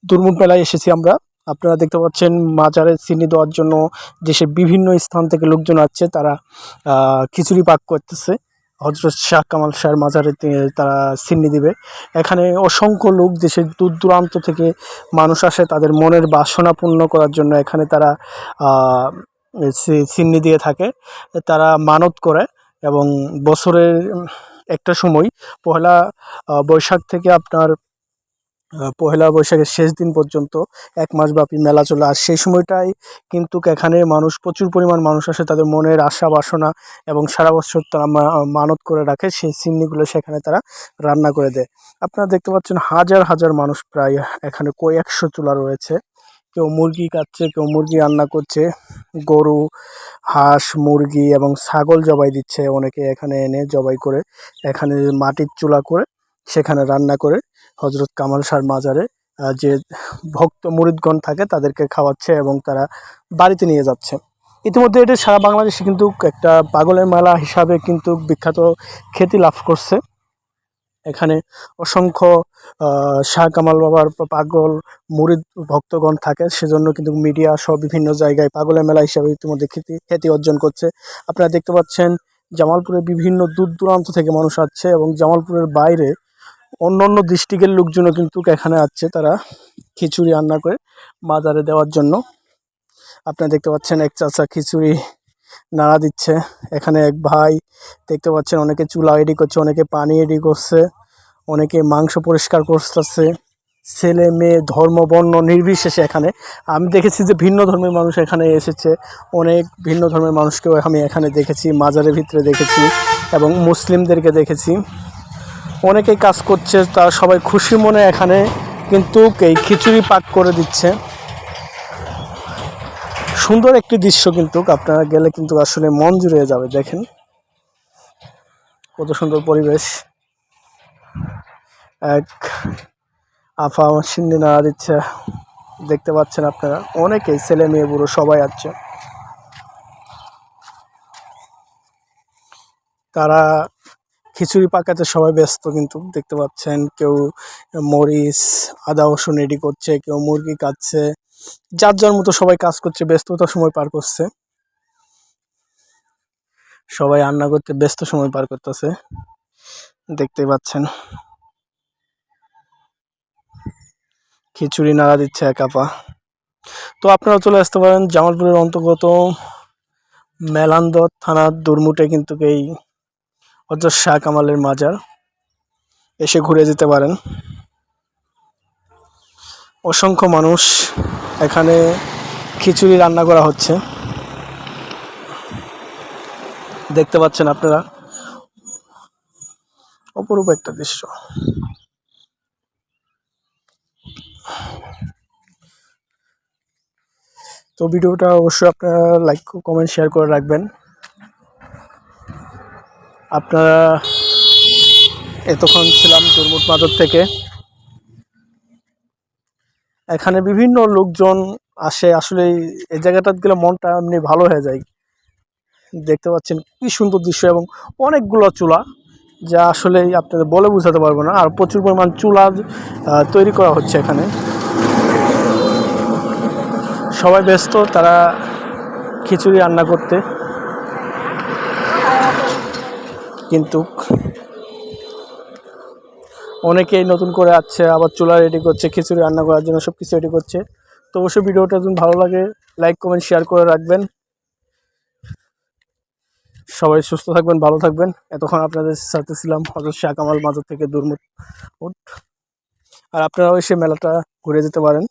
দুর্মুট মেলায় এসেছি আমরা। আপনারা দেখতে পাচ্ছেন মাজারে চিনি দেওয়ার জন্য দেশের বিভিন্ন স্থান থেকে লোকজন আসছে, তারা খিচুড়ি পাক করতেছে। হজরত শাহ কামাল শাহের মাজারে তারা সিন্নি দিবে। এখানে অসংখ্য লোক দেশের দূর দূরান্ত থেকে মানুষ আসে তাদের মনের বাসনা পূর্ণ করার জন্য। এখানে তারা সিন্নি দিয়ে থাকে, তারা মানত করে এবং বছরের একটা সময় পহেলা বৈশাখ থেকে আপনার পহেলা বৈশাখের শেষ দিন পর্যন্ত ১ মাসব্যাপী মেলা চলে। আর সেই সময়টাই কিন্তু এখানে মানুষ, প্রচুর পরিমাণ মানুষ আসে তাদের মনের আশা বাসনা এবং সারা বছর তারা মানত করে রাখে, সেই সিন্নিগুলো সেখানে তারা রান্না করে দেয়। আপনারা দেখতে পাচ্ছেন হাজার হাজার মানুষ, প্রায় এখানে কয়েকশো চুলা রয়েছে। কেউ মুরগি কাটছে, কেউ মুরগি রান্না করছে, গরু, হাঁস, মুরগি এবং ছাগল জবাই দিচ্ছে অনেকে এখানে এনে জবাই করে এখানে মাটির চুলা করে সেখানে রান্না করে হজরত কামাল শাহর মাজারে যে ভক্ত মুরিদগণ থাকে তাদেরকে খাওয়াচ্ছে এবং তারা বাড়িতে নিয়ে যাচ্ছে। ইতিমধ্যে এটি সারা বাংলাদেশে কিন্তু একটা পাগলের মেলা হিসাবে কিন্তু বিখ্যাত খ্যাতি লাভ করছে। এখানে অসংখ্য শাহ কামাল বাবার পাগল মুরিদ ভক্তগণ থাকে, সেজন্য কিন্তু মিডিয়া সহ বিভিন্ন জায়গায় পাগলের মেলা হিসাবে ইতিমধ্যে খ্যাতি অর্জন করছে। আপনারা দেখতে পাচ্ছেন জামালপুরে বিভিন্ন দূর দূরান্ত থেকে মানুষ আসছে এবং জামালপুরের বাইরে অন্যান্য ডিস্ট্রিক্টের লোকজনও কিন্তু এখানে আসছে, তারা খিচুড়ি রান্না করে মাজারে দেওয়ার জন্য। আপনারা দেখতে পাচ্ছেন এক চাচা খিচুড়ি নাড়া দিচ্ছে। এখানে এক ভাই দেখতে পাচ্ছেন, অনেকে চুলা রেডি করছে, অনেকে পানি রেডি করছে, অনেকে মাংস পরিষ্কার করতেছে। ছেলে মেয়ে ধর্ম বর্ণ নির্বিশেষে এখানে আমি দেখেছি যে ভিন্ন ধর্মের মানুষ এখানে এসেছে। অনেক ভিন্ন ধর্মের মানুষকেও আমি এখানে দেখেছি, মাজারের ভিতরে দেখেছি এবং মুসলিমদেরকে দেখেছি। অনেকেই কাজ করছে, তারা সবাই খুশি মনে এখানে কিন্তু এই খিচুড়ি পাক করে দিচ্ছে। সুন্দর একটি দৃশ্য, কিন্তু আপনারা গেলে কিন্তু আসলে মন জুড়ে যাবে। দেখেন কত সুন্দর পরিবেশ। এক আফা সিন্নি নাড়া দিচ্ছে, দেখতে পাচ্ছেন আপনারা। অনেকেই ছেলে মেয়ে বুড়ো সবাই আছে, তারা খিচুড়ি পাকাতে সবাই ব্যস্ত। কিন্তু দেখতে পাচ্ছেন কেউ মরিচ আদা রসুন রেডি করছে, কেউ মুরগি কাটছে, যার যার মতো সবাই কাজ করছে, ব্যস্ততার সময় পার করছে। সবাই রান্না করতে ব্যস্ত সময় পার করতেছে, দেখতে পাচ্ছেন। খিচুড়ি নাড়া দিচ্ছে এক আপা। তো আপনারা চলে আসতে পারেন জামালপুরের অন্তর্গত মেলান্দর থানার দুর্মুটে কিন্তু এই হজরত শাহ কামালের মাজার, এসে ঘুরে যেতে পারেন। অসংখ্য মানুষ, এখানে খিচুড়ি রান্না করা হচ্ছে, দেখতে পাচ্ছেন আপনারা। অপরূপ একটা দৃশ্য। তো ভিডিওটা অবশ্যই আপনারা লাইক কমেন্ট শেয়ার করে রাখবেন। আপনারা এতক্ষণ ছিলাম দুর্মুট মাজার থেকে। এখানে বিভিন্ন লোকজন আসে, আসলে এই জায়গাটাতে গেলে মনটা এমনি ভালো হয়ে যায়। দেখতে পাচ্ছেন কি সুন্দর দৃশ্য এবং অনেকগুলো চুলা, যা আসলে আপনাদের বলে বোঝাতে পারবো না। আর প্রচুর পরিমাণ চুলা তৈরি করা হচ্ছে এখানে। সবাই ব্যস্ত, তারা খিচুড়ি রান্না করতে, কিন্তু অনেকেই নতুন করে আসছে, আবার চুলা রেডি করছে খিচুড়ি রান্না করার জন্য, সব কিছু রেডি করছে। তো অবশ্যই ভিডিওটা যদি ভালো লাগে লাইক কমেন্ট শেয়ার করে রাখবেন। সবাই সুস্থ থাকবেন, ভালো থাকবেন। এতক্ষণ আপনাদের সাথে ছিলাম হজরত শাহ কামাল মাজার থেকে দুর্মুট। আর আপনারাও এসে মেলাটা ঘুরে যেতে পারেন।